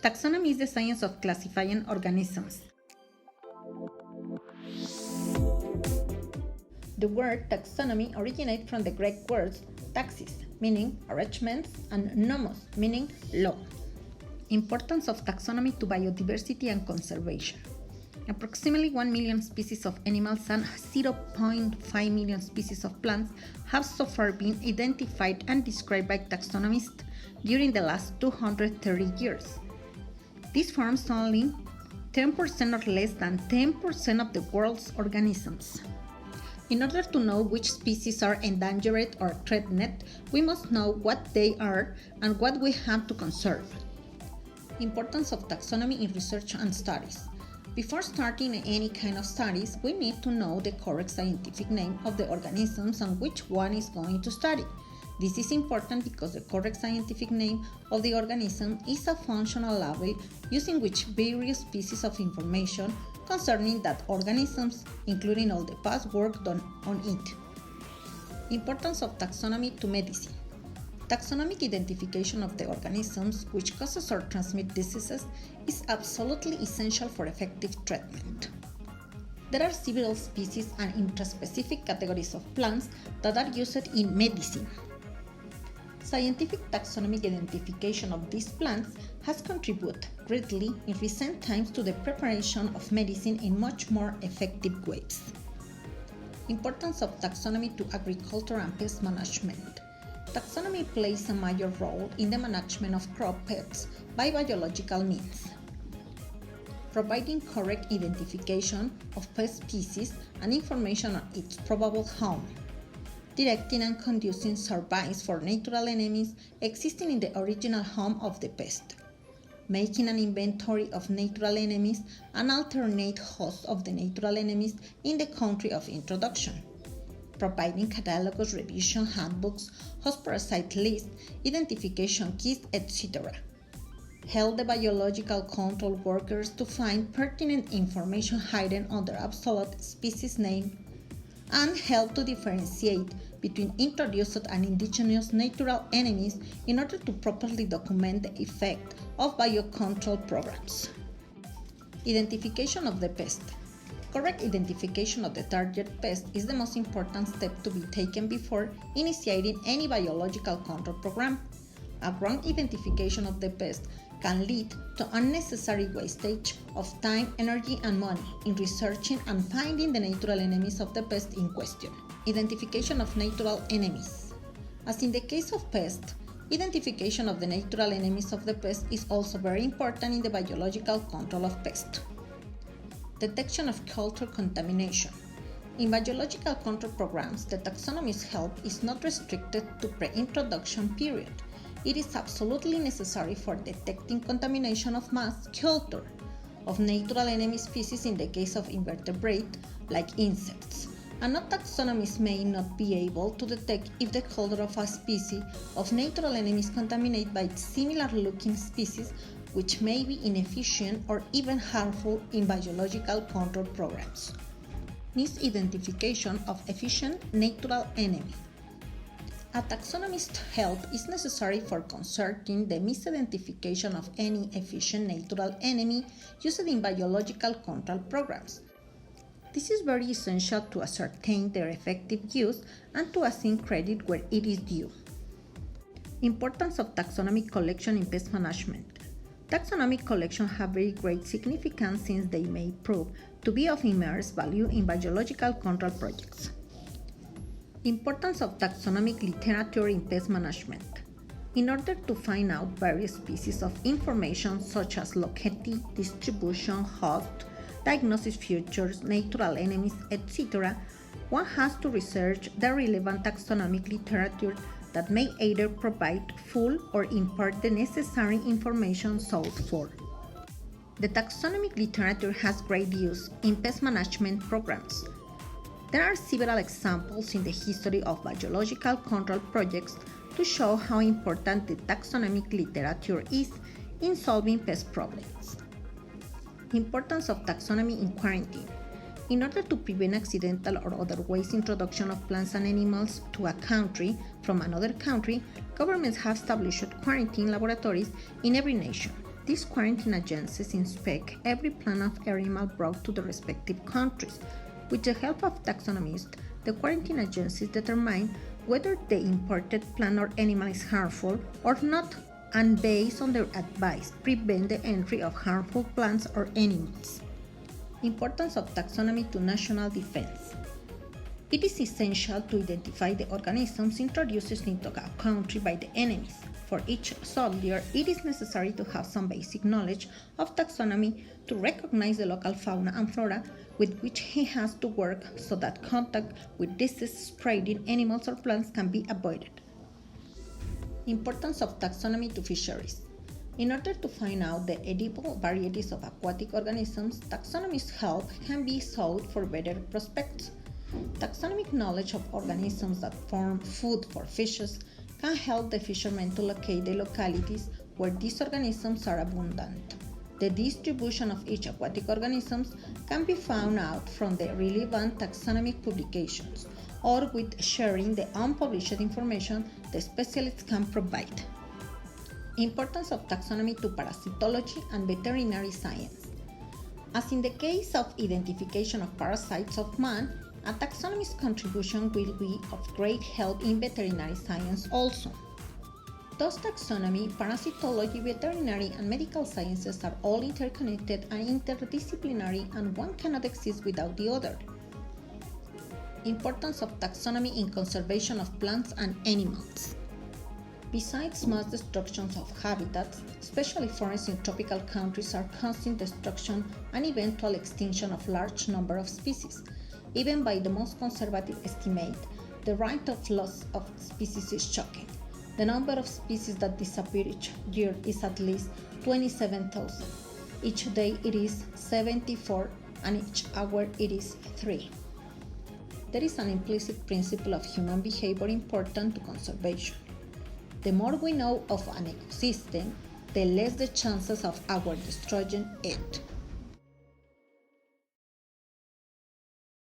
Taxonomy is the science of classifying organisms. The word taxonomy originates from the Greek words taxis, meaning arrangements, and nomos, meaning law. Importance of taxonomy to biodiversity and conservation. Approximately 1 million species of animals and 0.5 million species of plants have so far been identified and described by taxonomists during the last 230 years. This forms only 10% or less than 10% of the world's organisms. In order to know which species are endangered or threatened, we must know what they are and what we have to conserve. Importance of taxonomy in research and studies. Before starting any kind of studies, we need to know the correct scientific name of the organisms and which one is going to study. This is important because the correct scientific name of the organism is a functional label using which various pieces of information concerning that organisms, including all the past work done on it. Importance of taxonomy to medicine. Taxonomic identification of the organisms which causes or transmit diseases is absolutely essential for effective treatment. There are several species and intraspecific categories of plants that are used in medicine. Scientific taxonomic identification of these plants has contributed greatly in recent times to the preparation of medicine in much more effective ways. Importance of taxonomy to agriculture and pest management. Taxonomy plays a major role in the management of crop pests by biological means, providing correct identification of pest species and information on its probable home, directing and conducing surveys for natural enemies existing in the original home of the pest, making an inventory of natural enemies and alternate hosts of the natural enemies in the country of introduction, providing catalogs, revision handbooks, host parasite lists, identification kits, etc. Help the biological control workers to find pertinent information hidden under obsolete species name, and help to differentiate between introduced and indigenous natural enemies in order to properly document the effect of biocontrol programs. Identification of the pest. Correct identification of the target pest is the most important step to be taken before initiating any biological control program. A wrong identification of the pest can lead to unnecessary wastage of time, energy, and money in researching and finding the natural enemies of the pest in question. Identification of natural enemies. As in the case of pest, identification of the natural enemies of the pest is also very important in the biological control of pests. Detection of culture contamination. In biological control programs, the taxonomy's help is not restricted to pre-introduction period. It is absolutely necessary for detecting contamination of mass culture of natural enemy species in the case of invertebrate like insects. And taxonomists may not be able to detect if the culture of a species of natural enemy is contaminated by similar-looking species, which may be inefficient or even harmful in biological control programs. Misidentification of efficient natural enemy. A taxonomist's help is necessary for concerning the misidentification of any efficient natural enemy used in biological control programs. This is very essential to ascertain their effective use and to assign credit where it is due. Importance of taxonomic collection in pest management. Taxonomic collections have very great significance since they may prove to be of immense value in biological control projects. Importance of taxonomic literature in pest management. In order to find out various pieces of information such as locality, distribution, host, diagnosis features, natural enemies, etc., one has to research the relevant taxonomic literature that may either provide full or impart the necessary information sought for. The taxonomic literature has great use in pest management programs. There are several examples in the history of biological control projects to show how important the taxonomic literature is in solving pest problems. Importance of taxonomy in quarantine. In order to prevent accidental or otherwise introduction of plants and animals to a country from another country, governments have established quarantine laboratories in every nation. These quarantine agencies inspect every plant of animal brought to the respective countries. With the help of taxonomists, the quarantine agencies determine whether the imported plant or animal is harmful or not, and based on their advice, prevent the entry of harmful plants or animals. Importance of taxonomy to national defense. It is essential to identify the organisms introduced into a country by the enemies. For each soldier, it is necessary to have some basic knowledge of taxonomy to recognize the local fauna and flora with which he has to work so that contact with disease-spreading animals or plants can be avoided. Importance of taxonomy to fisheries. In order to find out the edible varieties of aquatic organisms, taxonomist's help can be sought for better prospects. Taxonomic knowledge of organisms that form food for fishes can help the fishermen to locate the localities where these organisms are abundant. The distribution of each aquatic organisms can be found out from the relevant taxonomic publications or with sharing the unpublished information the specialists can provide. Importance of taxonomy to parasitology and veterinary science. As in the case of identification of parasites of man, a taxonomist's contribution will be of great help in veterinary science also. Thus, taxonomy, parasitology, veterinary, and medical sciences are all interconnected and interdisciplinary, and one cannot exist without the other. Importance of taxonomy in conservation of plants and animals. Besides mass destructions of habitats, especially forests in tropical countries are causing destruction and eventual extinction of large number of species. Even by the most conservative estimate, the rate of loss of species is shocking. The number of species that disappear each year is at least 27,000. Each day it is 74, and each hour it is 3. There is an implicit principle of human behavior important to conservation. The more we know of an ecosystem, the less the chances of our destroying it.